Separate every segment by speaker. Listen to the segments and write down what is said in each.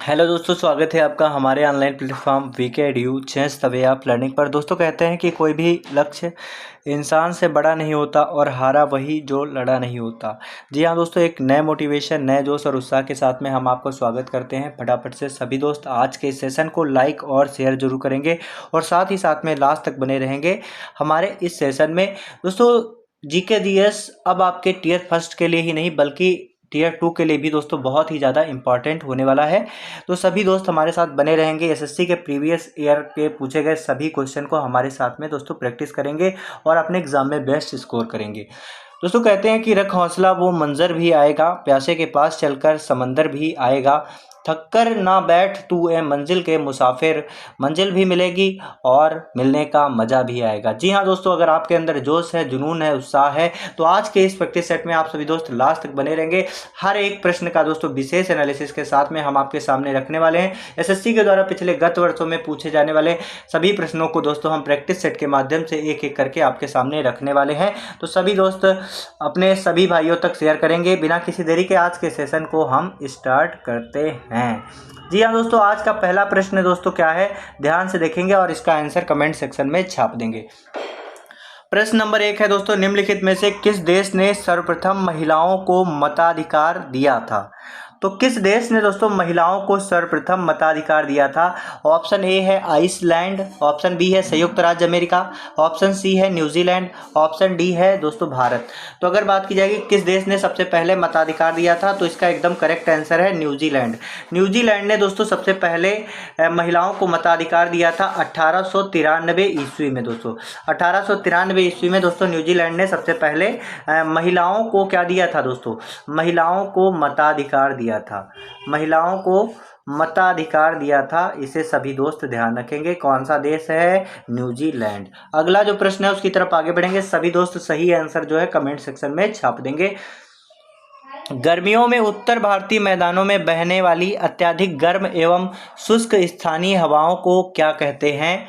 Speaker 1: Hello दोस्तों, स्वागत है आपका हमारे online platform VK edu change the way of learning पर। दोस्तों कहते हैं कि कोई भी लक्ष्य इंसान से बड़ा नहीं होता और हारा वही जो लड़ा नहीं होता। जी हाँ दोस्तों, एक नए मोटिवेशन, नए जोश और उत्साह के साथ में हम आपको स्वागत करते हैं। फटाफट से सभी दोस्त आज के इस सेशन को लाइक और शेयर जरूर करेंगे और साथ ही साथ में लास्ट तक बने रहेंगे हमारे इस सेशन में। दोस्तों जीके जीएस अब आपके टीयर फर्स्ट के लिए ही नहीं बल्कि टीयर 2 के लिए भी दोस्तों बहुत ही ज़्यादा इंपॉर्टेंट होने वाला है। तो सभी दोस्त हमारे साथ बने रहेंगे। एसएससी के प्रीवियस ईयर के पूछे गए सभी क्वेश्चन को हमारे साथ में दोस्तों प्रैक्टिस करेंगे और अपने एग्जाम में बेस्ट स्कोर करेंगे। दोस्तों कहते हैं कि रख हौसला, वो मंजर भी आएगा, प्यासे के पास चलकर समंदर भी आएगा, थक कर ना बैठ तू ए मंजिल के मुसाफिर, मंजिल भी मिलेगी और मिलने का मज़ा भी आएगा। जी हाँ दोस्तों, अगर आपके अंदर जोश है, जुनून है, उत्साह है तो आज के इस प्रैक्टिस सेट में आप सभी दोस्त लास्ट तक बने रहेंगे। हर एक प्रश्न का दोस्तों विशेष एनालिसिस के साथ में हम आपके सामने रखने वाले हैं। एसएससी के द्वारा पिछले गत वर्षों में पूछे जाने वाले सभी प्रश्नों को दोस्तों हम प्रैक्टिस सेट के माध्यम से एक एक करके आपके सामने रखने वाले हैं। तो सभी दोस्त अपने सभी भाइयों तक शेयर करेंगे। बिना किसी देरी के आज के सेशन को हम स्टार्ट करते हैं। जी हाँ दोस्तों, आज का पहला प्रश्न दोस्तों क्या है, ध्यान से देखेंगे और इसका आंसर कमेंट सेक्शन में छाप देंगे। प्रश्न नंबर 1 है दोस्तों, निम्नलिखित में से किस देश ने सर्वप्रथम महिलाओं को मताधिकार दिया था? तो किस देश ने दोस्तों महिलाओं को सर्वप्रथम मताधिकार दिया था? ऑप्शन ए है आइसलैंड, ऑप्शन बी है संयुक्त राज्य अमेरिका, ऑप्शन सी है न्यूजीलैंड, ऑप्शन डी है दोस्तों भारत। तो अगर बात की जाएगी किस देश ने सबसे पहले मताधिकार दिया था तो इसका एकदम करेक्ट आंसर है न्यूजीलैंड। न्यूजीलैंड ने दोस्तों सबसे पहले महिलाओं को मताधिकार दिया था 1893 ईस्वी में। दोस्तों 1893 ईस्वी में दोस्तों न्यूजीलैंड ने सबसे पहले महिलाओं को क्या दिया था? दोस्तों महिलाओं को मताधिकार दिया था, महिलाओं को मताधिकार दिया था। इसे सभी दोस्त ध्यान रखेंगे। कौन सा देश है? न्यूजीलैंड। अगला जो प्रश्न है उसकी तरफ आगे बढ़ेंगे। सभी दोस्त सही आंसर जो है कमेंट सेक्शन में छाप देंगे। गर्मियों में उत्तर भारतीय मैदानों में बहने वाली अत्यधिक गर्म एवं शुष्क स्थानीय हवाओं को क्या कहते हैं?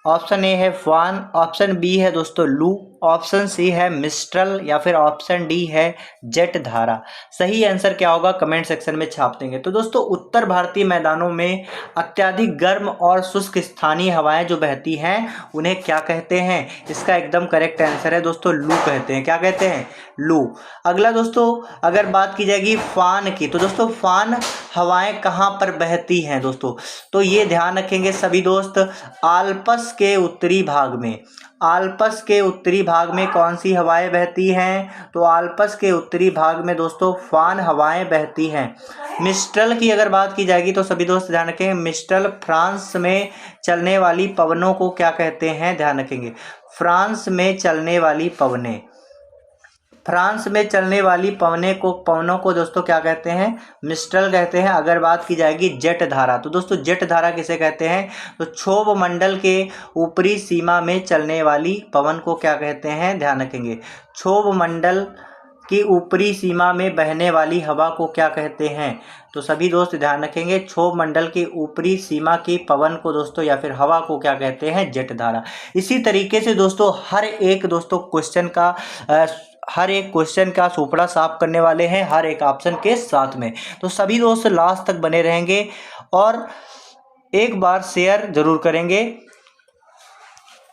Speaker 1: ऑप्शन ए है फान, ऑप्शन बी है दोस्तों लू, ऑप्शन सी है मिस्ट्रल या फिर ऑप्शन डी है जेट धारा। सही आंसर क्या होगा कमेंट सेक्शन में छाप देंगे। तो दोस्तों उत्तर भारतीय मैदानों में अत्यधिक गर्म और शुष्क स्थानीय हवाएं जो बहती हैं उन्हें क्या कहते हैं? इसका एकदम करेक्ट आंसर है दोस्तों लू कहते हैं। क्या कहते हैं? लू। अगला दोस्तों अगर बात की जाएगी फान की, तो दोस्तों फान हवाएं कहाँ पर बहती हैं दोस्तों? तो ये ध्यान रखेंगे सभी दोस्त, आल्प्स के उत्तरी भाग में। आल्प्स के उत्तरी भाग में कौन सी हवाएं बहती हैं? तो आल्प्स के उत्तरी भाग में दोस्तों फान हवाएं बहती हैं। मिस्ट्रल की अगर बात की जाएगी तो सभी दोस्त ध्यान रखें, मिस्ट्रल फ्रांस में चलने वाली पवनों को क्या कहते हैं? ध्यान रखेंगे, फ्रांस में चलने वाली पवनें, फ्रांस में चलने वाली पवनों को दोस्तों क्या कहते हैं? मिस्ट्रल कहते हैं। अगर बात की जाएगी जेट धारा, तो दोस्तों जेट धारा किसे कहते हैं? तो क्षोभ मंडल के ऊपरी सीमा में चलने वाली पवन को क्या कहते हैं? ध्यान रखेंगे, क्षोभ मंडल की ऊपरी सीमा में बहने वाली हवा को क्या कहते हैं? तो सभी दोस्त ध्यान रखेंगे, क्षोभ मंडल की ऊपरी सीमा की पवन को दोस्तों या फिर हवा को क्या कहते हैं? जेट धारा। इसी तरीके से दोस्तों हर एक क्वेश्चन का सुपड़ा साफ करने वाले हैं हर एक ऑप्शन के साथ में। तो सभी दोस्त लास्ट तक बने रहेंगे और एक बार शेयर जरूर करेंगे।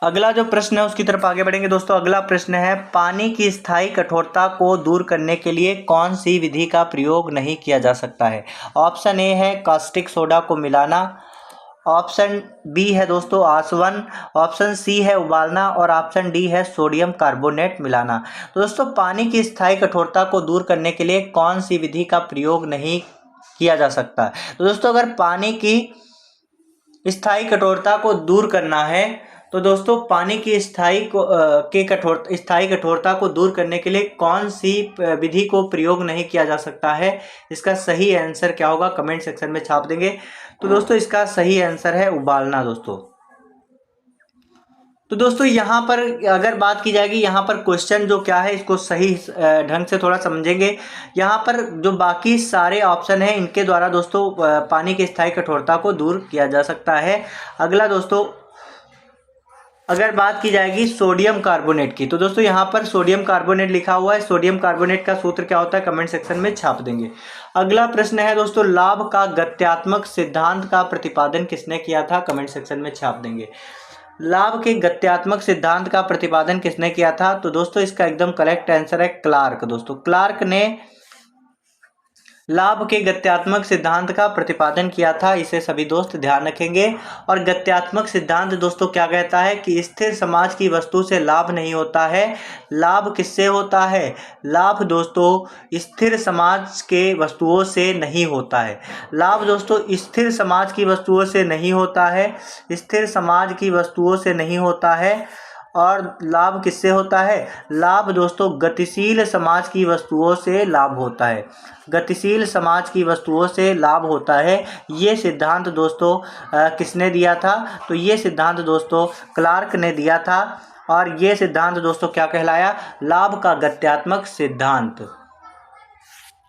Speaker 1: अगला जो प्रश्न है उसकी तरफ आगे बढ़ेंगे। दोस्तों अगला प्रश्न है, पानी की स्थायी कठोरता को दूर करने के लिए कौन सी विधि का प्रयोग नहीं किया जा सकता है? ऑप्शन ए है कास्टिक सोडा को मिलाना, ऑप्शन बी है दोस्तों आसवन, ऑप्शन सी है उबालना और ऑप्शन डी है सोडियम कार्बोनेट मिलाना। तो दोस्तों पानी की स्थायी कठोरता को दूर करने के लिए कौन सी विधि का प्रयोग नहीं किया जा सकता? तो दोस्तों अगर पानी की स्थायी कठोरता को दूर करना है तो दोस्तों पानी की स्थायी कठोरता को दूर करने के लिए कौन सी विधि को प्रयोग नहीं किया जा सकता है? इसका सही आंसर क्या होगा कमेंट सेक्शन में छाप देंगे। तो दोस्तों इसका सही आंसर है उबालना दोस्तों। तो दोस्तों यहाँ पर अगर बात की जाएगी, यहाँ पर क्वेश्चन जो क्या है इसको सही ढंग से थोड़ा समझेंगे। यहाँ पर जो बाकी सारे ऑप्शन हैं इनके द्वारा दोस्तों पानी की स्थायी कठोरता को दूर किया जा सकता है। अगला दोस्तों अगर बात की जाएगी सोडियम कार्बोनेट की, तो दोस्तों यहाँ पर सोडियम कार्बोनेट लिखा हुआ है। सोडियम कार्बोनेट का सूत्र क्या होता है, कमेंट सेक्शन में छाप देंगे। अगला प्रश्न है दोस्तों, लाभ का गत्यात्मक सिद्धांत का प्रतिपादन किसने किया था, कमेंट सेक्शन में छाप देंगे। लाभ के गत्यात्मक सिद्धांत का प्रतिपादन किसने किया था, तो दोस्तों इसका एकदम करेक्ट आंसर है क्लार्क। दोस्तों क्लार्क ने लाभ के गत्यात्मक सिद्धांत का प्रतिपादन किया था, इसे सभी दोस्त ध्यान रखेंगे। और गत्यात्मक सिद्धांत दोस्तों क्या कहता है कि स्थिर समाज की वस्तु से लाभ नहीं होता है। लाभ किससे होता है, लाभ दोस्तों स्थिर समाज के वस्तुओं से नहीं होता है। लाभ दोस्तों स्थिर समाज की वस्तुओं से नहीं होता है, स्थिर समाज की वस्तुओं से नहीं होता है। और लाभ किससे होता है, लाभ दोस्तों गतिशील समाज की वस्तुओं से लाभ होता है। गतिशील समाज की वस्तुओं से लाभ होता है। ये सिद्धांत दोस्तों किसने दिया था, तो ये सिद्धांत दोस्तों क्लार्क ने दिया था। और ये सिद्धांत दोस्तों क्या कहलाया, लाभ का गत्यात्मक सिद्धांत।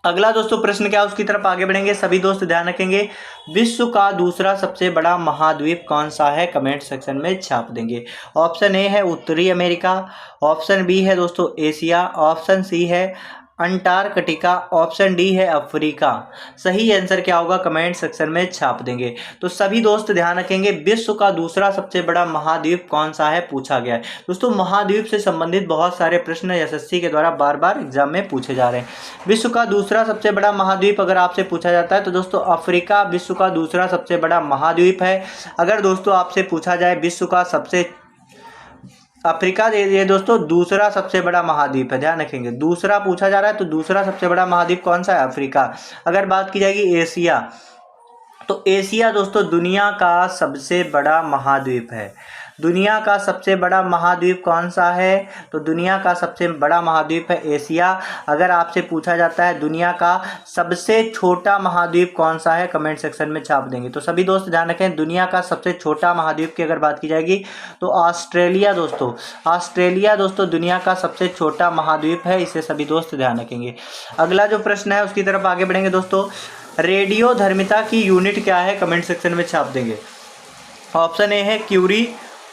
Speaker 1: अगला दोस्तों प्रश्न क्या, उसकी तरफ आगे बढ़ेंगे। सभी दोस्त ध्यान रखेंगे, विश्व का दूसरा सबसे बड़ा महाद्वीप कौन सा है, कमेंट सेक्शन में छाप देंगे। ऑप्शन ए है उत्तरी अमेरिका, ऑप्शन बी है दोस्तों एशिया, ऑप्शन सी है अंटार्कटिका, ऑप्शन डी है अफ्रीका। सही आंसर क्या होगा, कमेंट सेक्शन में छाप देंगे। तो सभी दोस्त ध्यान रखेंगे, विश्व का दूसरा सबसे बड़ा महाद्वीप कौन सा है पूछा गया है। दोस्तों महाद्वीप से संबंधित बहुत सारे प्रश्न एसएससी के द्वारा बार बार एग्जाम में पूछे जा रहे हैं। विश्व का दूसरा सबसे बड़ा महाद्वीप अगर आपसे पूछा जाता है तो दोस्तों अफ्रीका विश्व का दूसरा सबसे बड़ा महाद्वीप है। अगर दोस्तों आपसे पूछा जाए विश्व का सबसे, अफ्रीका ये दोस्तों दूसरा सबसे बड़ा महाद्वीप है, ध्यान रखेंगे। दूसरा पूछा जा रहा है तो दूसरा सबसे बड़ा महाद्वीप कौन सा है, अफ्रीका। अगर बात की जाएगी एशिया, तो एशिया दोस्तों दुनिया का सबसे बड़ा महाद्वीप है। दुनिया का सबसे बड़ा महाद्वीप कौन सा है, तो दुनिया का सबसे बड़ा महाद्वीप है एशिया। अगर आपसे पूछा जाता है दुनिया का सबसे छोटा महाद्वीप कौन सा है, कमेंट सेक्शन में छाप देंगे। तो सभी दोस्त ध्यान रखें, दुनिया का सबसे छोटा महाद्वीप की अगर बात की जाएगी तो ऑस्ट्रेलिया दोस्तों, ऑस्ट्रेलिया दोस्तों दुनिया का सबसे छोटा महाद्वीप है, इसे सभी दोस्त ध्यान रखेंगे। अगला जो प्रश्न है उसकी तरफ आगे बढ़ेंगे दोस्तों, रेडियो धर्मिता की यूनिट क्या है, कमेंट सेक्शन में छाप देंगे। ऑप्शन ए है क्यूरी,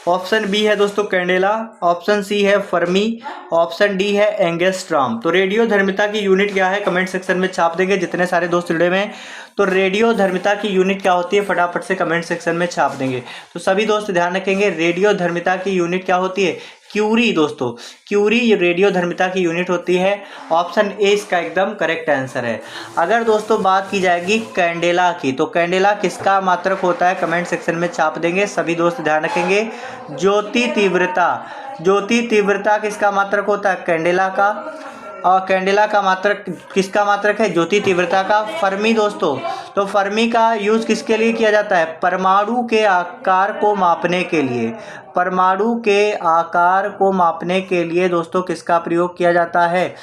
Speaker 1: ऑप्शन बी है दोस्तों कैंडेला, ऑप्शन सी है फर्मी, ऑप्शन डी है एंगस्ट्रॉम। तो रेडियो धर्मिता की यूनिट क्या है, कमेंट सेक्शन में छाप देंगे जितने सारे दोस्त जुड़े हुए हैं। तो रेडियो धर्मिता की यूनिट क्या होती है, फटाफट से कमेंट सेक्शन में छाप देंगे। तो सभी दोस्त ध्यान रखेंगे, रेडियो धर्मिता की यूनिट क्या होती है, क्यूरी दोस्तों, क्यूरी रेडियो धर्मिता की यूनिट होती है। ऑप्शन ए इसका एकदम करेक्ट आंसर है। अगर दोस्तों बात की जाएगी कैंडेला की, तो कैंडेला किसका मात्रक होता है, कमेंट सेक्शन में छाप देंगे। सभी दोस्त ध्यान रखेंगे, ज्योति तीव्रता, ज्योति तीव्रता किसका मात्रक होता है, कैंडेला का। और कैंडेला का मात्रक किसका मात्रक है, ज्योति तीव्रता का। फर्मी दोस्तों, तो फर्मी का यूज़ किसके लिए किया जाता है, परमाणु के आकार को मापने के लिए। परमाणु के आकार को मापने के लिए दोस्तों किसका प्रयोग किया जाता है,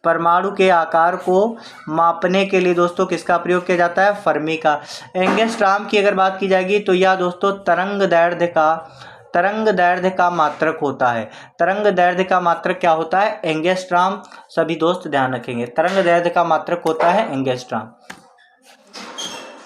Speaker 1: परमाणु के आकार को मापने के लिए दोस्तों किसका प्रयोग किया जाता है, फर्मी का। एंगस्ट्रॉम की अगर बात की जाएगी तो यह दोस्तों तरंग दैर्ध्य का मात्रक होता है। तरंग दैर्ध्य का मात्रक क्या होता है, एंगस्ट्रॉम। सभी दोस्त ध्यान रखेंगे, तरंग दैर्ध्य का मात्रक होता है एंगस्ट्रॉम।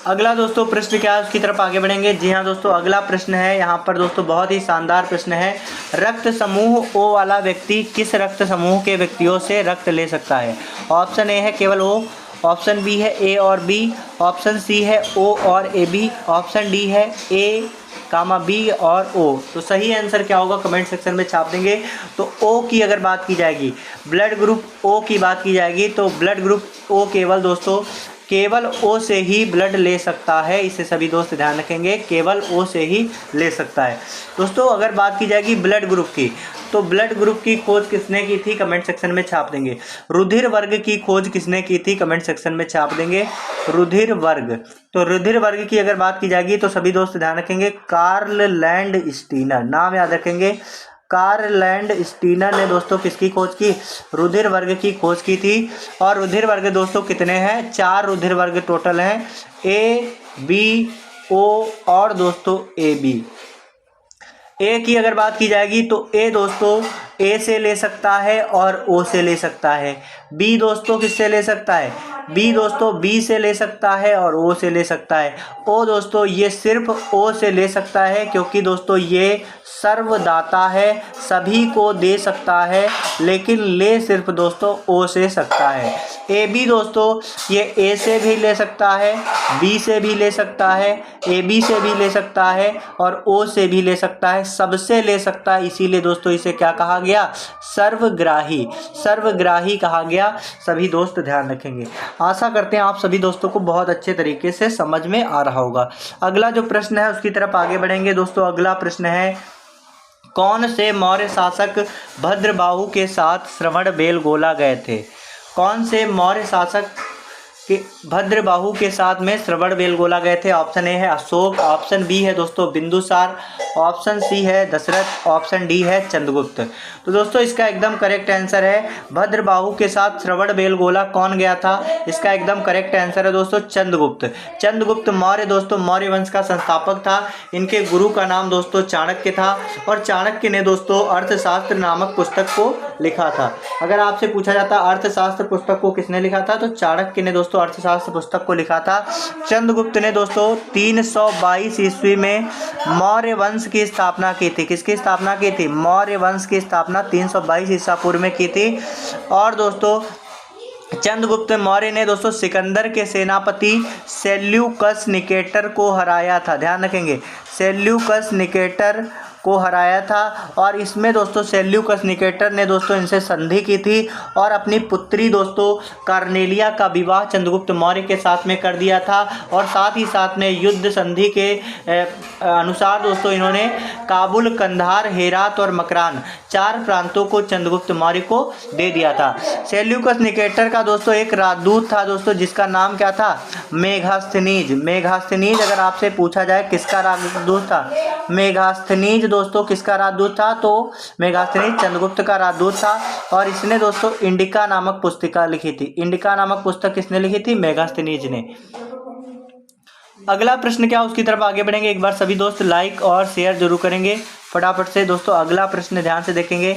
Speaker 1: अगला दोस्तों प्रश्न क्या है उसकी तरफ आगे बढ़ेंगे। जी हाँ दोस्तों, अगला प्रश्न है यहाँ पर दोस्तों बहुत ही शानदार प्रश्न है। रक्त समूह ओ वाला व्यक्ति किस रक्त समूह के व्यक्तियों से रक्त ले सकता है। ऑप्शन ए है केवल ओ, ऑप्शन बी है ए और बी, ऑप्शन सी है ओ और ए बी, ऑप्शन डी है ए कामा बी और ओ। तो सही आंसर क्या होगा, कमेंट सेक्शन में छाप देंगे। तो ओ की अगर बात की जाएगी, ब्लड ग्रुप ओ की बात की जाएगी तो ब्लड ग्रुप ओ केवल दोस्तों केवल ओ से ही ब्लड ले सकता है, इसे सभी दोस्त ध्यान रखेंगे, केवल ओ से ही ले सकता है। दोस्तों अगर बात की जाएगी ब्लड ग्रुप की, तो ब्लड ग्रुप की खोज किसने की थी, कमेंट सेक्शन में छाप देंगे। रुधिर वर्ग की खोज किसने की थी, कमेंट सेक्शन में छाप देंगे। रुधिर वर्ग, तो रुधिर वर्ग की अगर बात की जाएगी तो सभी दोस्त ध्यान रखेंगे, कार्ल लैंड स्टीनर, नाम याद रखेंगे। कार्ल लैंड स्टीनर ने दोस्तों किसकी खोज की, रुधिर वर्ग की खोज की थी। और रुधिर वर्ग दोस्तों कितने हैं, 4 रुधिर वर्ग टोटल हैं, ए बी ओ और दोस्तों ए बी। ए की अगर बात की जाएगी तो ए दोस्तों ए से ले सकता है और ओ से ले सकता है। बी दोस्तों किससे ले सकता है? बी दोस्तों बी से ले सकता है और ओ से ले सकता है। ओ दोस्तों ये सिर्फ ओ से ले सकता है, क्योंकि दोस्तों ये सर्वदाता है, सभी को दे सकता है, लेकिन ले सिर्फ दोस्तों ओ से सकता है। ए बी दोस्तों ये ए से भी ले सकता है, बी से भी ले सकता है, ए बी से भी ले सकता है और ओ से भी ले सकता है, सबसे ले सकता है। इसीलिए दोस्तों इसे क्या कहा गया? सर्वग्राही, सर्वग्राही कहा गया। सभी दोस्त ध्यान रखेंगे। आशा करते हैं आप सभी दोस्तों को बहुत अच्छे तरीके से समझ में आ रहा होगा। अगला जो प्रश्न है उसकी तरफ आगे बढ़ेंगे दोस्तों। अगला प्रश्न है, कौन से मौर्य शासक भद्रबाहु के साथ श्रवणबेलगोला गए थे? कौन से मौर्य शासक के भद्रबाहु के साथ में श्रवणबेलगोला गए थे? ऑप्शन ए है अशोक, ऑप्शन बी है दोस्तों बिंदुसार, ऑप्शन सी है दशरथ, ऑप्शन डी है चंद्रगुप्त। तो दोस्तों इसका एकदम करेक्ट आंसर है भद्रबाहु के साथ श्रवणबेलगोला कौन गया था? इसका एकदम करेक्ट आंसर है दोस्तों चंद्रगुप्त। चंद्रगुप्त मौर्य दोस्तों मौर्य वंश का संस्थापक था। इनके गुरु का नाम दोस्तों चाणक्य था और चाणक्य ने दोस्तों अर्थशास्त्र नामक पुस्तक को लिखा था। अगर आपसे पूछा जाता अर्थशास्त्र पुस्तक को किसने लिखा था, तो चाणक्य ने दोस्तों अर्थशास्त्र पुस्तक को लिखा था। चंद्रगुप्त ने दोस्तों 322 ईस्वी में मौर्य वंश की स्थापना की थी। किसकी स्थापना की थी? मौर्य वंश की स्थापना 322 ईसा पूर्व में की थी। और दोस्तों चंद्रगुप्त मौर्य ने दोस्तों सिकंदर के सेनापति सेल्यूकस निकेटर को हराया था। ध्यान रखेंगे, सेल्यूकस निकेटर को हराया था। और इसमें दोस्तों सेल्यूकस निकेटर ने दोस्तों इनसे संधि की थी और अपनी पुत्री दोस्तों कार्नेलिया का विवाह चंद्रगुप्त मौर्य के साथ में कर दिया था। और साथ ही साथ में युद्ध संधि के अनुसार दोस्तों इन्होंने काबुल, कंधार, हेरात और मकरान 4 प्रांतों को चंद्रगुप्त मौर्य को दे दिया था। सेल्यूकस निकेटर का दोस्तों एक राजदूत था दोस्तों, जिसका नाम क्या था? मेगास्थनीज। मेगास्थनीज अगर आपसे पूछा जाए किसका राजदूत था? मेगास्थनीज दोस्तों किसका राजदूत था? तो मेगास्थनीज चंद्रगुप्त का राजदूत था। और इसने दोस्तों इंडिका नामक पुस्तिका लिखी थी। इंडिका नामक पुस्तक किसने लिखी थी? मेगास्थनीज ने। अगला प्रश्न क्या उसकी तरफ आगे बढ़ेंगे। एक बार सभी दोस्त लाइक और शेयर जरूर करेंगे फटाफट से। दोस्तों अगला प्रश्न ध्यान से देखेंगे,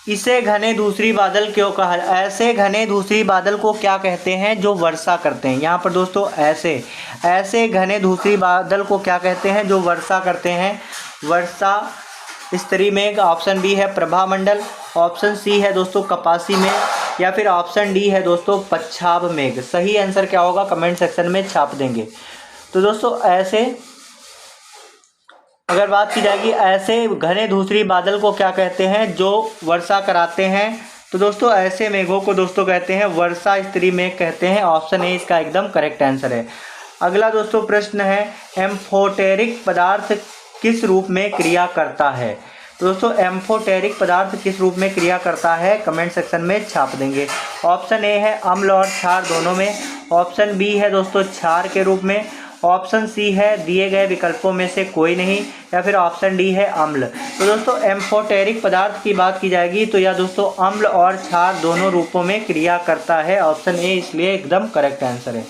Speaker 1: इसे घने धूसरी बादल क्यों कहा? ऐसे घने धूसरी बादल को क्या कहते हैं जो वर्षा करते हैं? यहाँ पर दोस्तों ऐसे घने धूसरी बादल को क्या कहते हैं जो वर्षा करते हैं? वर्षा स्तरी मेघ, ऑप्शन बी है प्रभामंडल, ऑप्शन सी है दोस्तों कपासी मेघ, या फिर ऑप्शन डी है दोस्तों पच्छाब मेघ। सही आंसर क्या होगा कमेंट सेक्शन में छाप देंगे। तो दोस्तों ऐसे अगर बात की जाएगी ऐसे घने धूसरी बादल को क्या कहते हैं जो वर्षा कराते हैं, तो दोस्तों ऐसे मेघों को दोस्तों कहते हैं वर्षा स्तरी मेघ कहते हैं। ऑप्शन ए इसका एकदम करेक्ट आंसर है। अगला दोस्तों प्रश्न है, एम्फोटेरिक पदार्थ किस रूप में क्रिया करता है? तो दोस्तों एम्फोटेरिक पदार्थ किस रूप में क्रिया करता है कमेंट सेक्शन में छाप देंगे। ऑप्शन ए है अम्ल और क्षार दोनों में, ऑप्शन बी है दोस्तों क्षार के रूप में, ऑप्शन सी है दिए गए विकल्पों में से कोई नहीं, या फिर ऑप्शन डी है अम्ल। तो दोस्तों एम्फोटेरिक पदार्थ की बात की जाएगी तो यह दोस्तों अम्ल और क्षार दोनों रूपों में क्रिया करता है। ऑप्शन ए इसलिए एकदम करेक्ट आंसर है।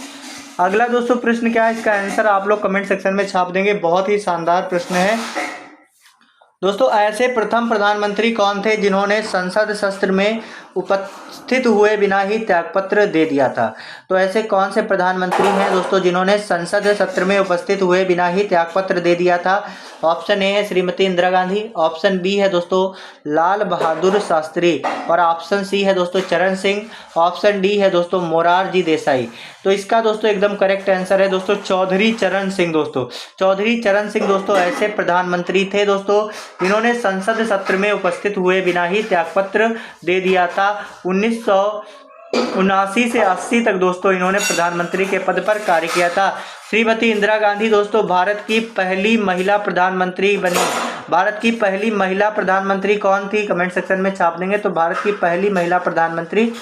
Speaker 1: अगला दोस्तों प्रश्न क्या है, इसका आंसर आप लोग कमेंट सेक्शन में छाप देंगे। बहुत ही शानदार प्रश्न है दोस्तों। ऐसे प्रथम प्रधानमंत्री कौन थे जिन्होंने संसद सत्र में उपस्थित हुए बिना ही त्यागपत्र दे दिया था? तो ऐसे कौन से प्रधानमंत्री हैं दोस्तों जिन्होंने संसद सत्र में उपस्थित हुए बिना ही त्यागपत्र दे दिया था? ऑप्शन ए है श्रीमती इंदिरा गांधी, ऑप्शन बी है दोस्तों लाल बहादुर शास्त्री, और ऑप्शन सी है दोस्तों चरण सिंह, ऑप्शन डी है दोस्तों मोरारजी देसाई। तो इसका दोस्तों एकदम करेक्ट आंसर है दोस्तों चौधरी चरण सिंह। दोस्तों चौधरी चरण सिंह दोस्तों ऐसे प्रधानमंत्री थे दोस्तों जिन्होंने संसद सत्र में उपस्थित हुए बिना ही त्यागपत्र दे दिया था। 1979 से 80 तक दोस्तों इन्होंने प्रधानमंत्री के पद पर कार्य किया था। श्रीमती इंदिरा गांधी दोस्तों भारत की पहली महिला प्रधानमंत्री बनी। भारत की पहली महिला प्रधानमंत्री कौन थी कमेंट सेक्शन में छाप देंगे। तो भारत की पहली महिला प्रधानमंत्री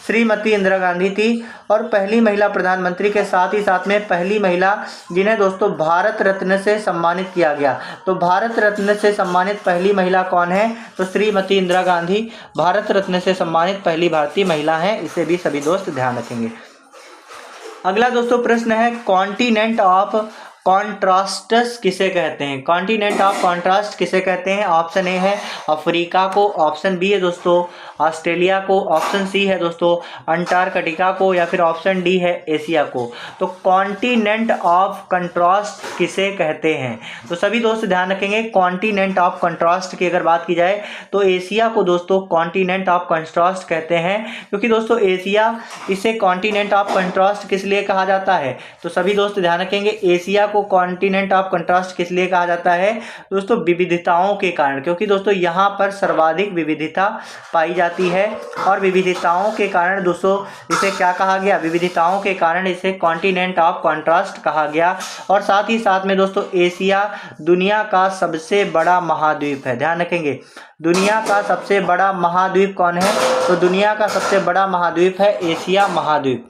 Speaker 1: श्रीमती इंदिरा गांधी थी। और पहली महिला प्रधानमंत्री के साथ ही साथ में पहली महिला जिन्हें दोस्तों भारत रत्न से सम्मानित किया गया। तो भारत रत्न से सम्मानित पहली महिला कौन है? तो श्रीमती इंदिरा गांधी भारत रत्न से सम्मानित पहली भारतीय महिला हैं। इसे भी सभी दोस्त ध्यान रखेंगे। अगला दोस्तों प्रश्न है, कॉन्टिनेंट ऑफ कॉन्ट्रास्टस किसे कहते हैं? कॉन्टिनेंट ऑफ कॉन्ट्रास्ट किसे कहते हैं? ऑप्शन ए है अफ्रीका को, ऑप्शन बी है दोस्तों ऑस्ट्रेलिया को, ऑप्शन सी है दोस्तों अंटार्कटिका को, या फिर ऑप्शन डी है एशिया को। तो कॉन्टिनेंट ऑफ कंट्रास्ट किसे कहते हैं? तो सभी दोस्त ध्यान रखेंगे, कॉन्टिनेंट ऑफ कंट्रास्ट की अगर बात की जाए तो एशिया को दोस्तों कॉन्टिनेंट ऑफ कंट्रास्ट कहते हैं, क्योंकि दोस्तों एशिया, इसे कॉन्टिनेंट ऑफ कंट्रास्ट किस लिए कहा जाता है? तो सभी दोस्त ध्यान रखेंगे, एशिया को कॉन्टिनेंट ऑफ कंट्रास्ट किस लिए कहा जाता है दोस्तों? विविधताओं के कारण, क्योंकि दोस्तों यहाँ पर सर्वाधिक विविधता पाई जाती है और विविधताओं के कारण दोस्तों इसे क्या कहा गया? विविधताओं के कारण इसे कॉन्टिनेंट ऑफ कंट्रास्ट कहा गया। और साथ ही साथ में दोस्तों एशिया दुनिया का सबसे बड़ा महाद्वीप है। ध्यान रखेंगे, दुनिया का सबसे बड़ा महाद्वीप कौन है? तो दुनिया का सबसे बड़ा महाद्वीप है एशिया महाद्वीप।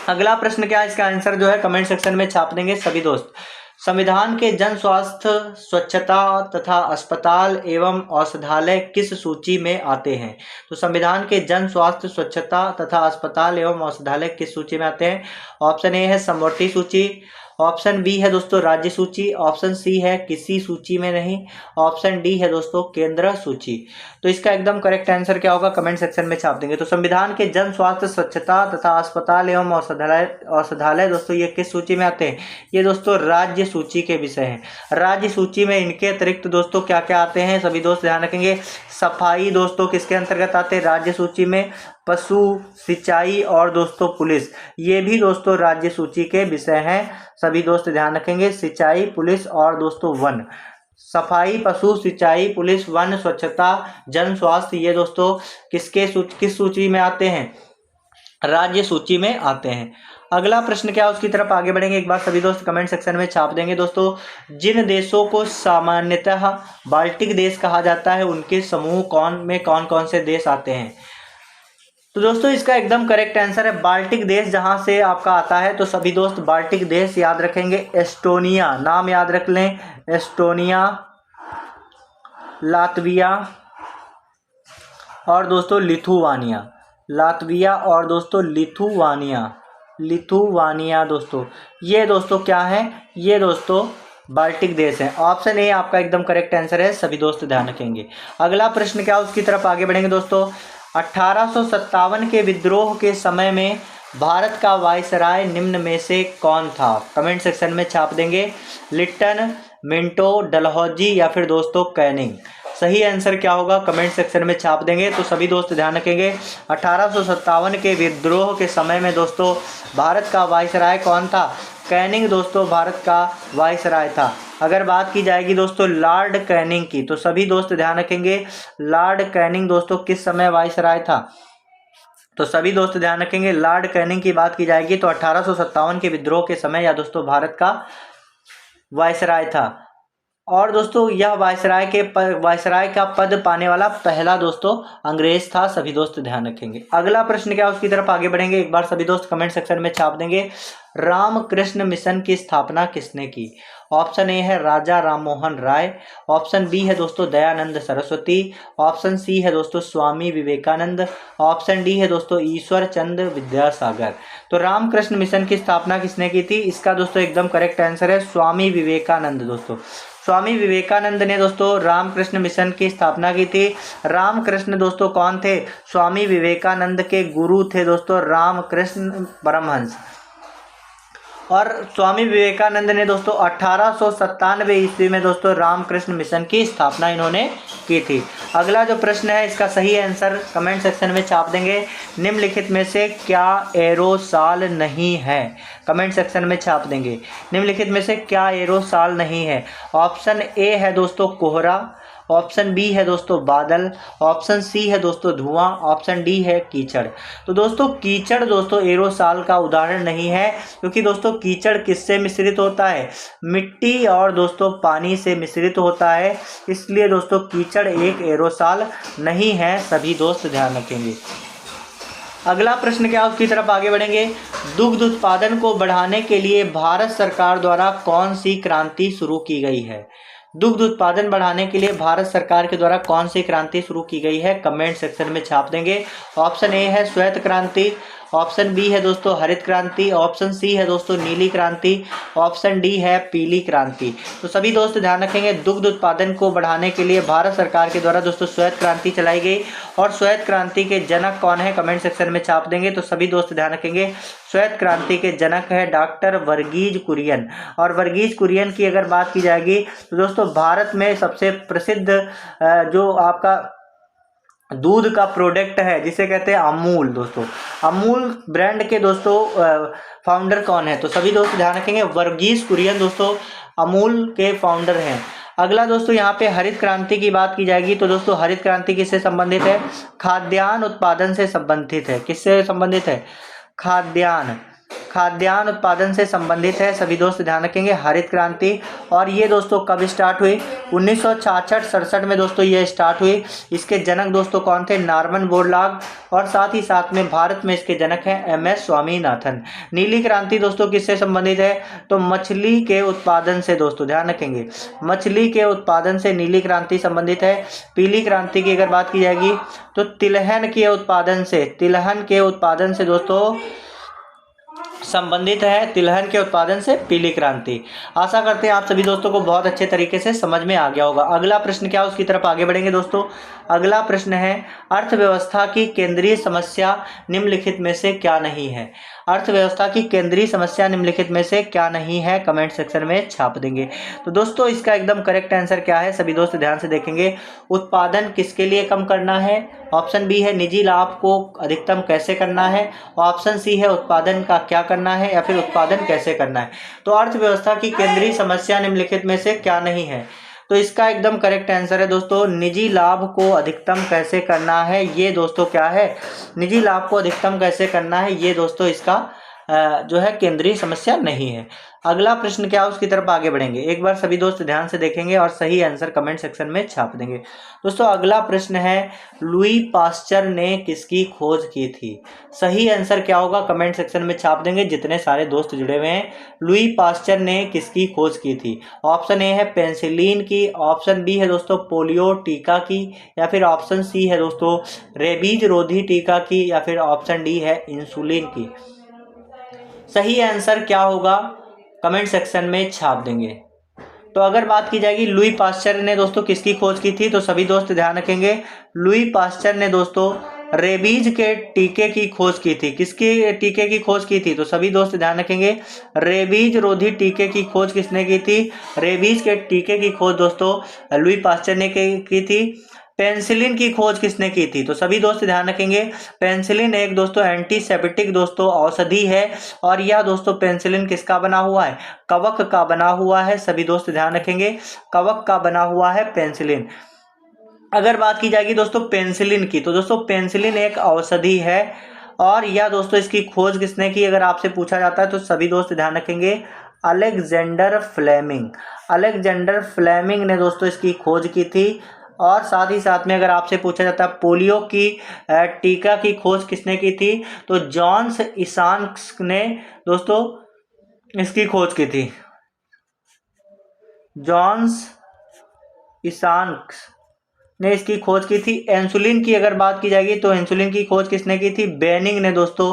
Speaker 1: अगला प्रश्न क्या है, इसका आंसर जो है कमेंट सेक्शन में छाप देंगे सभी दोस्त। संविधान के जन स्वास्थ्य, स्वच्छता तथा अस्पताल एवं औषधालय किस सूची में आते हैं? तो संविधान के जन स्वास्थ्य, स्वच्छता तथा अस्पताल एवं औषधालय किस सूची में आते हैं? ऑप्शन ए है समवर्ती सूची, ऑप्शन बी है दोस्तों राज्य सूची, ऑप्शन सी है किसी सूची में नहीं, ऑप्शन डी है दोस्तों केंद्र सूची। तो इसका एकदम करेक्ट आंसर क्या होगा कमेंट सेक्शन में छाप देंगे। तो संविधान के जन स्वास्थ्य, स्वच्छता तथा अस्पताल एवं औषधालय दोस्तों ये किस सूची में आते हैं? ये दोस्तों राज्य सूची के विषय हैं। राज्य सूची में इनके अतिरिक्त दोस्तों क्या क्या आते हैं? सभी दोस्त ध्यान रखेंगे, सफाई दोस्तों किसके अंतर्गत आते हैं राज्य सूची में, पशु, सिंचाई और दोस्तों पुलिस, ये भी दोस्तों राज्य सूची के विषय हैं। सभी दोस्त ध्यान रखेंगे, सिंचाई, पुलिस और दोस्तों वन, सफाई, पशु, सिंचाई, पुलिस, वन, स्वच्छता, जन स्वास्थ्य, ये दोस्तों किस सूची में आते हैं? राज्य सूची में आते हैं। अगला प्रश्न क्या है उसकी तरफ आगे बढ़ेंगे, एक बार सभी दोस्त कमेंट सेक्शन में छाप देंगे दोस्तों। जिन देशों को सामान्यतः बाल्टिक देश कहा जाता है उनके समूह कौन कौन से देश आते हैं? तो दोस्तों इसका एकदम करेक्ट आंसर है बाल्टिक देश, जहां से आपका आता है। तो सभी दोस्त बाल्टिक देश याद रखेंगे, एस्टोनिया, नाम याद रख लें, एस्टोनिया, लातविया और दोस्तों लिथुआनिया, लातविया और दोस्तों लिथुआनिया दोस्तों, ये दोस्तों क्या है? ये दोस्तों बाल्टिक देश हैं। ऑप्शन ए आपका एकदम करेक्ट आंसर है, सभी दोस्त ध्यान रखेंगे। अगला प्रश्न क्या उसकी तरफ आगे बढ़ेंगे दोस्तों। 1857 के विद्रोह के समय में भारत का वायसराय निम्न में से कौन था? कमेंट सेक्शन में छाप देंगे, लिट्टन, मिंटो, डलहौजी या फिर दोस्तों कैनिंग। सही आंसर क्या होगा कमेंट सेक्शन में छाप देंगे। तो सभी दोस्त ध्यान रखेंगे, 1857 के विद्रोह के समय में दोस्तों भारत का वायसराय कौन था? कैनिंग दोस्तों भारत का वायसराय था। अगर बात की जाएगी दोस्तों लॉर्ड कैनिंग की, तो सभी दोस्त ध्यान रखेंगे, लॉर्ड कैनिंग दोस्तों किस समय वायसराय था? तो सभी दोस्त ध्यान रखेंगे, लॉर्ड कैनिंग की बात की जाएगी तो 1857 के विद्रोह के समय या दोस्तों भारत का वायसराय था। और दोस्तों यह वायसराय का पद पाने वाला पहला दोस्तों अंग्रेज था। सभी दोस्त ध्यान रखेंगे। अगला प्रश्न क्या उसकी तरफ आगे बढ़ेंगे, एक बार सभी दोस्त कमेंट सेक्शन में छाप देंगे। रामकृष्ण मिशन की स्थापना किसने की? ऑप्शन ए है राजा राममोहन राय, ऑप्शन बी है दोस्तों दयानंद सरस्वती, ऑप्शन सी है दोस्तों स्वामी विवेकानंद, ऑप्शन डी है दोस्तों ईश्वर चंद्र विद्यासागर। तो रामकृष्ण मिशन की स्थापना किसने की थी? इसका दोस्तों एकदम करेक्ट आंसर है स्वामी विवेकानंद। दोस्तों स्वामी विवेकानंद ने दोस्तों रामकृष्ण मिशन की स्थापना की थी। रामकृष्ण दोस्तों कौन थे? स्वामी विवेकानंद के गुरु थे दोस्तों रामकृष्ण परमहंस। और स्वामी विवेकानंद ने दोस्तों 1897 ईस्वी में दोस्तों रामकृष्ण मिशन की स्थापना इन्होंने की थी। अगला जो प्रश्न है इसका सही आंसर कमेंट सेक्शन में छाप देंगे। निम्नलिखित में से क्या एरोसॉल नहीं है? कमेंट सेक्शन में छाप देंगे, निम्नलिखित में से क्या एरोसॉल नहीं है? ऑप्शन ए है दोस्तों कोहरा, ऑप्शन बी है दोस्तों बादल, ऑप्शन सी है दोस्तों धुआं, ऑप्शन डी है कीचड़। तो दोस्तों कीचड़ दोस्तों एरोसॉल का उदाहरण नहीं है, क्योंकि दोस्तों कीचड़ किससे मिश्रित होता है? मिट्टी और दोस्तों पानी से मिश्रित होता है, इसलिए दोस्तों कीचड़ एक एरोसॉल नहीं है। सभी दोस्त ध्यान रखेंगे। अगला प्रश्न क्या उसकी तरफ आगे बढ़ेंगे। दुग्ध उत्पादन को बढ़ाने के लिए भारत सरकार द्वारा कौन सी क्रांति शुरू की गई है? दुग्ध उत्पादन बढ़ाने के लिए भारत सरकार के द्वारा कौन सी क्रांति शुरू की गई है? कमेंट सेक्शन में छाप देंगे। ऑप्शन ए है श्वेत क्रांति, ऑप्शन बी है दोस्तों हरित क्रांति, ऑप्शन सी है दोस्तों नीली क्रांति, ऑप्शन डी है पीली क्रांति। तो सभी दोस्त ध्यान रखेंगे, दुग्ध उत्पादन को बढ़ाने के लिए भारत सरकार के द्वारा दोस्तों श्वेत क्रांति चलाई गई। और श्वेत क्रांति के जनक कौन है, कमेंट सेक्शन में छाप देंगे। तो सभी दोस्त ध्यान रखेंगे, श्वेत क्रांति के जनक है डॉक्टर वर्गीज कुरियन। और वर्गीज कुरियन की अगर बात की जाएगी तो दोस्तों भारत में सबसे प्रसिद्ध जो आपका दूध का प्रोडक्ट है जिसे कहते हैं अमूल, दोस्तों अमूल ब्रांड के दोस्तों फाउंडर कौन है, तो सभी दोस्त ध्यान रखेंगे वर्गीज कुरियन दोस्तों अमूल के फाउंडर हैं। अगला दोस्तों यहाँ पे हरित क्रांति की बात की जाएगी तो दोस्तों हरित क्रांति किससे संबंधित है, खाद्यान्न उत्पादन से संबंधित है। किससे संबंधित है, खाद्यान्न उत्पादन से संबंधित है। सभी दोस्त ध्यान रखेंगे हरित क्रांति। और ये दोस्तों कब स्टार्ट हुई, 1966-67 में दोस्तों ये स्टार्ट हुई। इसके जनक दोस्तों कौन थे, नॉर्मन बोरलॉग। और साथ ही साथ में भारत में इसके जनक हैं एम.एस. स्वामीनाथन। नीली क्रांति दोस्तों किससे संबंधित है, तो मछली के उत्पादन से। दोस्तों ध्यान रखेंगे मछली के उत्पादन से नीली क्रांति संबंधित है। पीली क्रांति की अगर बात की जाएगी तो तिलहन के उत्पादन से दोस्तों संबंधित है, तिलहन के उत्पादन से पीली क्रांति। आशा करते हैं आप सभी दोस्तों को बहुत अच्छे तरीके से समझ में आ गया होगा। अगला प्रश्न क्या है उसकी तरफ आगे बढ़ेंगे दोस्तों। अगला प्रश्न है अर्थव्यवस्था की केंद्रीय समस्या निम्नलिखित में से क्या नहीं है। अर्थव्यवस्था की केंद्रीय समस्या निम्नलिखित में से क्या नहीं है, कमेंट सेक्शन में छाप देंगे। तो दोस्तों इसका एकदम करेक्ट आंसर क्या है, सभी दोस्त ध्यान से देखेंगे। उत्पादन किसके लिए कम करना है, ऑप्शन बी है निजी लाभ को अधिकतम कैसे करना है, ऑप्शन सी है उत्पादन का क्या करना है, या फिर उत्पादन कैसे करना है। तो अर्थव्यवस्था की केंद्रीय समस्या निम्नलिखित में से क्या नहीं है, तो इसका एकदम करेक्ट आंसर है दोस्तों निजी लाभ को अधिकतम कैसे करना है। ये दोस्तों क्या है, निजी लाभ को अधिकतम कैसे करना है, ये दोस्तों इसका जो है केंद्रीय समस्या नहीं है। अगला प्रश्न क्या है उसकी तरफ आगे बढ़ेंगे। एक बार सभी दोस्त ध्यान से देखेंगे और सही आंसर कमेंट सेक्शन में छाप देंगे। दोस्तों अगला प्रश्न है लुई पास्चर ने किसकी खोज की थी। सही आंसर क्या होगा कमेंट सेक्शन में छाप देंगे जितने सारे दोस्त जुड़े हुए हैं। लुई पास्चर ने किसकी खोज की थी, ऑप्शन ए है पेनिसिलिन की, ऑप्शन बी है दोस्तों पोलियो टीका की, या फिर ऑप्शन सी है दोस्तों रेबीज रोधी टीका की, या फिर ऑप्शन डी है इंसुलिन की। सही आंसर क्या होगा कमेंट सेक्शन में छाप देंगे। तो अगर बात की जाएगी लुई पास्चर ने दोस्तों किसकी खोज की थी, तो सभी दोस्त ध्यान रखेंगे लुई पास्चर ने दोस्तों रेबीज के टीके की खोज की थी। किसके टीके की खोज की थी, तो सभी दोस्त ध्यान रखेंगे रेबीज रोधी टीके की खोज किसने की थी, रेबीज के टीके की खोज दोस्तों लुई पास्चर ने की थी। पेनिसिलिन की खोज किसने की थी, तो सभी दोस्त ध्यान रखेंगे पेनिसिलिन एक दोस्तों एंटीसेप्टिक दोस्तों औषधि है। और यह दोस्तों पेनिसिलिन किसका बना हुआ है, कवक का बना हुआ है। सभी दोस्त ध्यान रखेंगे कवक का बना हुआ है पेनिसिलिन। अगर बात की जाएगी दोस्तों पेनिसिलिन की, तो दोस्तों पेनिसिलिन एक औषधि है। और यह दोस्तों इसकी खोज किसने की अगर आपसे पूछा जाता है, तो सभी दोस्त ध्यान रखेंगे अलेक्जेंडर फ्लेमिंग ने दोस्तों इसकी खोज की थी। और साथ ही साथ में अगर आपसे पूछा जाता है पोलियो की टीका की खोज किसने की थी, तो जॉन्स ईसान्क्स ने दोस्तों इसकी खोज की थी। जॉन्स ईसान्क्स ने इसकी खोज की थी। इंसुलिन की अगर बात की जाएगी तो इंसुलिन की खोज किसने की थी, बेनिंग ने दोस्तों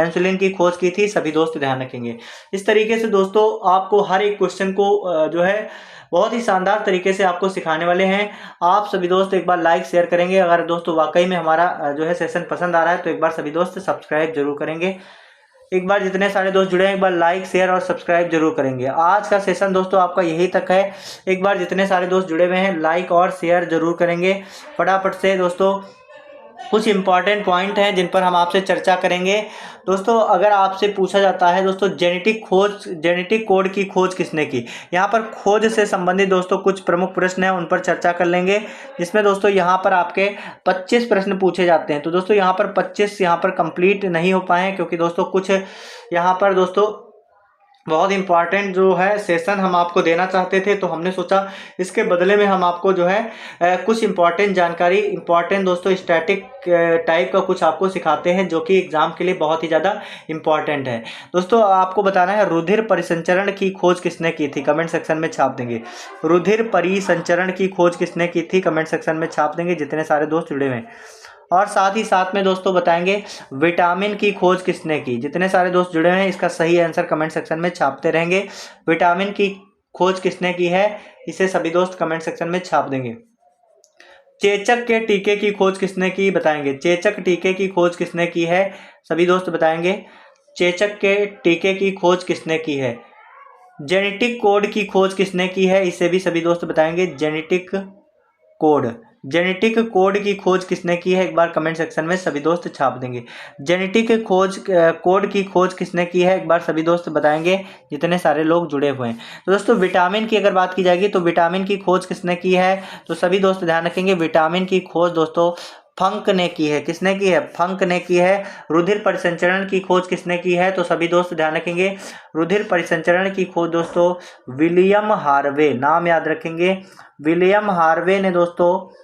Speaker 1: इंसुलिन की खोज की थी। सभी दोस्त ध्यान रखेंगे। इस तरीके से दोस्तों आपको हर एक क्वेश्चन को जो है बहुत ही शानदार तरीके से आपको सिखाने वाले हैं। आप सभी दोस्त एक बार लाइक शेयर करेंगे। अगर दोस्तों वाकई में हमारा जो है सेशन पसंद आ रहा है तो एक बार सभी दोस्त सब्सक्राइब जरूर करेंगे। एक बार जितने सारे दोस्त जुड़े हैं एक बार लाइक शेयर और सब्सक्राइब जरूर करेंगे। आज का सेशन दोस्तों आपका यही तक है। एक बार जितने सारे दोस्त जुड़े हुए हैं लाइक और शेयर जरूर करेंगे। फटाफट से दोस्तों कुछ इंपॉर्टेंट पॉइंट हैं जिन पर हम आपसे चर्चा करेंगे। दोस्तों अगर आपसे पूछा जाता है दोस्तों जेनेटिक कोड की खोज किसने की, यहाँ पर खोज से संबंधित दोस्तों कुछ प्रमुख प्रश्न हैं उन पर चर्चा कर लेंगे। जिसमें दोस्तों यहाँ पर आपके 25 प्रश्न पूछे जाते हैं। तो दोस्तों यहाँ पर 25 यहाँ पर कंप्लीट नहीं हो पाए क्योंकि दोस्तों कुछ यहाँ पर दोस्तों बहुत इंपॉर्टेंट जो है सेशन हम आपको देना चाहते थे, तो हमने सोचा इसके बदले में हम आपको जो है कुछ इंपॉर्टेंट जानकारी दोस्तों स्टैटिक टाइप का कुछ आपको सिखाते हैं जो कि एग्जाम के लिए बहुत ही ज़्यादा इंपॉर्टेंट है। दोस्तों आपको बताना है रुधिर परिसंचरण की खोज किसने की थी, कमेंट सेक्शन में छाप देंगे। रुधिर परिसंचरण की खोज किसने की थी, कमेंट सेक्शन में छाप देंगे जितने सारे दोस्त जुड़े हुए हैं। और साथ ही साथ में दोस्तों बताएंगे विटामिन की खोज किसने की। जितने सारे दोस्त जुड़े हैं इसका सही आंसर कमेंट सेक्शन में छापते रहेंगे। विटामिन की खोज किसने की है, इसे सभी दोस्त कमेंट सेक्शन में छाप देंगे। चेचक के टीके की खोज किसने की, बताएंगे। चेचक टीके की खोज किसने की है, सभी दोस्त बताएंगे। चेचक के टीके की खोज किसने की है। जेनेटिक कोड की खोज किसने की है, इसे भी सभी दोस्त बताएंगे। जेनेटिक कोड की खोज किसने की है, एक बार कमेंट सेक्शन में सभी दोस्त छाप देंगे। जेनेटिक कोड की खोज किसने की है, एक बार सभी दोस्त बताएंगे जितने सारे लोग जुड़े हुए हैं। तो दोस्तों विटामिन की अगर बात की जाएगी तो विटामिन की खोज किसने की है, तो सभी दोस्त ध्यान रखेंगे विटामिन की खोज दोस्तों फंक ने की है। किसने की है, फंक ने की है। रुधिर परिसंचरण की खोज किसने की है, तो सभी दोस्त ध्यान रखेंगे रुधिर परिसंचरण की खोज दोस्तों विलियम हार्वे, नाम याद रखेंगे, विलियम हार्वे ने दोस्तों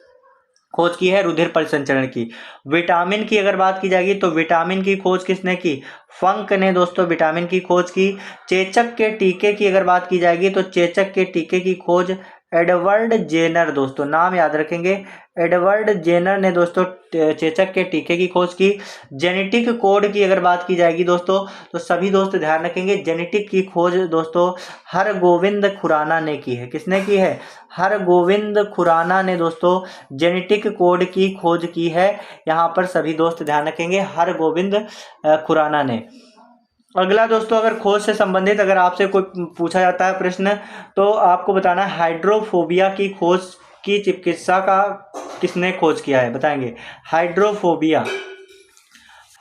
Speaker 1: खोज की है रुधिर परिसंचरण की। विटामिन की अगर बात की जाएगी तो विटामिन की खोज किसने की, फंक ने दोस्तों विटामिन की खोज की। चेचक के टीके की अगर बात की जाएगी तो चेचक के टीके की खोज एडवर्ड जेनर, दोस्तों नाम याद रखेंगे, एडवर्ड जेनर ने दोस्तों चेचक के टीके की खोज की। जेनेटिक कोड की अगर बात की जाएगी दोस्तों तो सभी दोस्त ध्यान रखेंगे जेनेटिक की खोज दोस्तों हरगोविंद खुराना ने की है। किसने की है, हरगोविंद खुराना ने दोस्तों जेनेटिक कोड की खोज की है। यहाँ पर सभी दोस्त ध्यान रखेंगे हरगोविंद खुराना ने। अगला दोस्तों अगर खोज से संबंधित अगर आपसे कोई पूछा जाता है प्रश्न तो आपको बताना है हाइड्रोफोबिया की खोज की चिकित्सा का किसने खोज किया है, बताएंगे।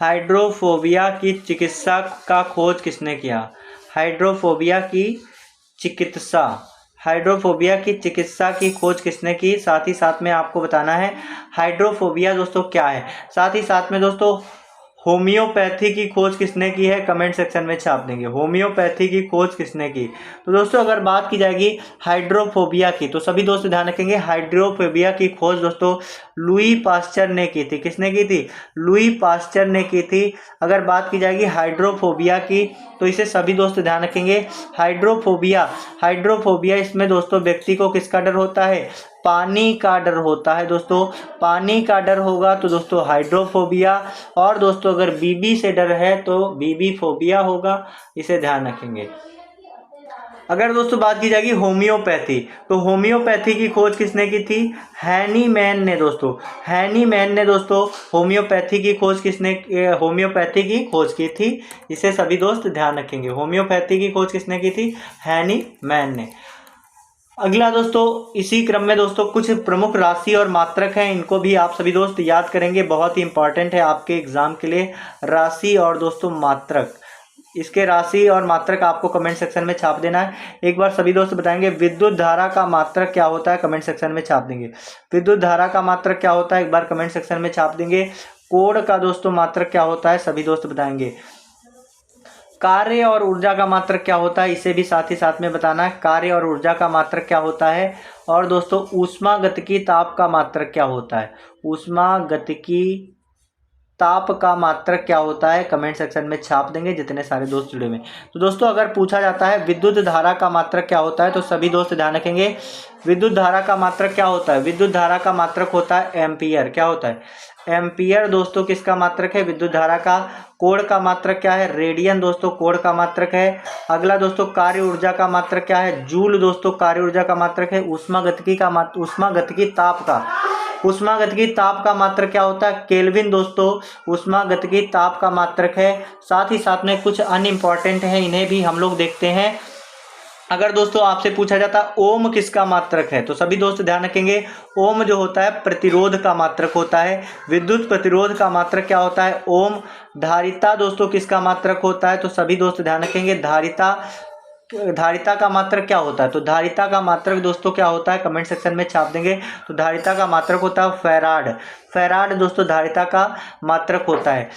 Speaker 1: हाइड्रोफोबिया की चिकित्सा का खोज किसने किया, हाइड्रोफोबिया की चिकित्सा की खोज किसने की। साथ ही साथ में आपको बताना है हाइड्रोफोबिया दोस्तों क्या है। साथ ही साथ में दोस्तों होम्योपैथी की खोज किसने की है, कमेंट सेक्शन में छाप देंगे होम्योपैथी की खोज किसने की। तो दोस्तों अगर बात की जाएगी हाइड्रोफोबिया की तो सभी दोस्त ध्यान रखेंगे हाइड्रोफोबिया की खोज दोस्तों लुई पास्चर ने की थी। किसने की थी, लुई पास्चर ने की थी। अगर बात की जाएगी हाइड्रोफोबिया की तो इसे सभी दोस्त ध्यान रखेंगे हाइड्रोफोबिया इसमें दोस्तों व्यक्ति को किसका डर होता है, पानी का डर होता है दोस्तों। पानी का डर होगा तो दोस्तों हाइड्रोफोबिया, और दोस्तों अगर बीबी से डर है तो बीबी फोबिया होगा, इसे ध्यान रखेंगे। अगर दोस्तों बात की जाएगी होम्योपैथी तो होम्योपैथी की खोज किसने की थी, हैनीमैन ने दोस्तों होम्योपैथी की खोज की थी। इसे सभी दोस्त ध्यान रखेंगे होम्योपैथी की खोज किसने की थी, हैनीमैन ने। अगला दोस्तों इसी क्रम में दोस्तों कुछ प्रमुख राशि और मात्रक हैं, इनको भी आप सभी दोस्त याद करेंगे, बहुत ही इंपॉर्टेंट है आपके एग्जाम के लिए। राशि और दोस्तों मात्रक, इसके राशि और मात्रक आपको कमेंट सेक्शन में छाप देना है। एक बार सभी दोस्त बताएंगे विद्युत धारा का मात्रक क्या होता है, कमेंट सेक्शन में छाप देंगे। विद्युत धारा का मात्रक क्या होता है, एक बार कमेंट सेक्शन में छाप देंगे। कोण का दोस्तों मात्रक क्या होता है, सभी दोस्त बताएंगे। कार्य और ऊर्जा का मात्रक क्या होता है, इसे भी साथ ही साथ में बताना है। कार्य और ऊर्जा का मात्रक क्या होता है। और दोस्तों ऊष्मागतिकी ताप का मात्रक क्या होता है, ऊष्मागतिकी ताप का मात्रक क्या होता है, कमेंट सेक्शन में छाप देंगे जितने सारे दोस्त जुड़े हुए। तो दोस्तों अगर पूछा जाता है विद्युत धारा का मात्रक क्या होता है तो सभी दोस्त ध्यान रखेंगे विद्युत धारा का मात्रक क्या होता है। विद्युत धारा का मात्रक होता है एम्पियर। क्या होता है, एम्पियर दोस्तों किसका मात्रक है, विद्युत धारा का। कोण का मात्रक क्या है, रेडियन दोस्तों कोण का मात्रक है। अगला दोस्तों कार्य ऊर्जा का मात्रक क्या है, जूल दोस्तों कार्य ऊर्जा का मात्रक है। ऊष्मागतिकी ताप का मात्रक क्या होता है, केल्विन दोस्तों ऊष्मागतिकी ताप का मात्रक है। साथ ही साथ में कुछ अन्य इंपॉर्टेंट है, इन्हें भी हम लोग देखते हैं। अगर दोस्तों आपसे पूछा जाता है ओम किसका मात्रक है तो सभी दोस्त ध्यान रखेंगे ओम जो होता है प्रतिरोध का मात्रक होता है। विद्युत प्रतिरोध का मात्रक क्या होता है, ओम। धारिता दोस्तों किसका मात्रक होता है तो सभी दोस्त ध्यान रखेंगे धारिता का मात्रक क्या होता है। तो धारिता का मात्रक दोस्तों क्या होता है, कमेंट सेक्शन में छाप देंगे। तो धारिता का मात्रक होता है फैराड दोस्तों धारिता का मात्रक होता है।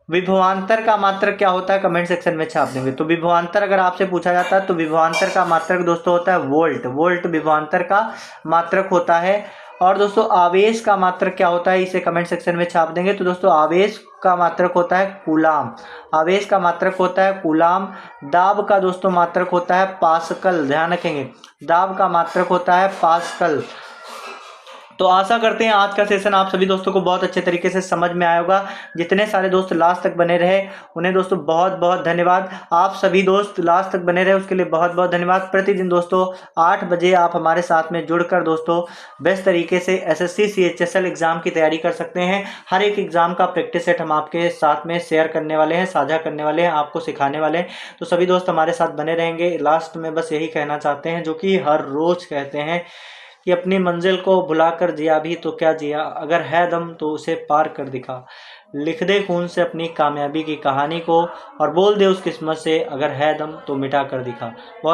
Speaker 1: विभवांतर का मात्रक क्या होता है, कमेंट सेक्शन में छाप देंगे। तो विभवांतर अगर आपसे पूछा जाता है तो विभवांतर का मात्रक दोस्तों होता है वोल्ट विभवांतर का मात्रक होता है। और दोस्तों आवेश का मात्रक क्या होता है, इसे कमेंट सेक्शन में छाप देंगे। तो दोस्तों आवेश का मात्रक होता है कूलाम। दाब का दोस्तों मात्रक होता है पास्कल, ध्यान रखेंगे दाब का मात्रक होता है पास्कल। तो आशा करते हैं आज का सेशन आप सभी दोस्तों को बहुत अच्छे तरीके से समझ में आया होगा। जितने सारे दोस्त लास्ट तक बने रहे उन्हें दोस्तों बहुत बहुत धन्यवाद। आप सभी दोस्त लास्ट तक बने रहे उसके लिए बहुत बहुत धन्यवाद। प्रतिदिन दोस्तों 8 बजे आप हमारे साथ में जुड़कर दोस्तों बेस्ट तरीके से एसएससी CHSL एग्जाम की तैयारी कर सकते हैं। हर एक एग्जाम का प्रैक्टिस सेट हम आपके साथ में शेयर करने वाले हैं, साझा करने वाले हैं, आपको सिखाने वाले हैं। तो सभी दोस्त हमारे साथ बने रहेंगे। लास्ट में बस यही कहना चाहते हैं जो कि हर रोज कहते हैं कि अपनी मंजिल को भुलाकर जिया भी तो क्या जिया, अगर है दम तो उसे पार कर दिखा। लिख दे खून से अपनी कामयाबी की कहानी को और बोल दे उस किस्मत से, अगर है दम तो मिटा कर दिखा। बहुत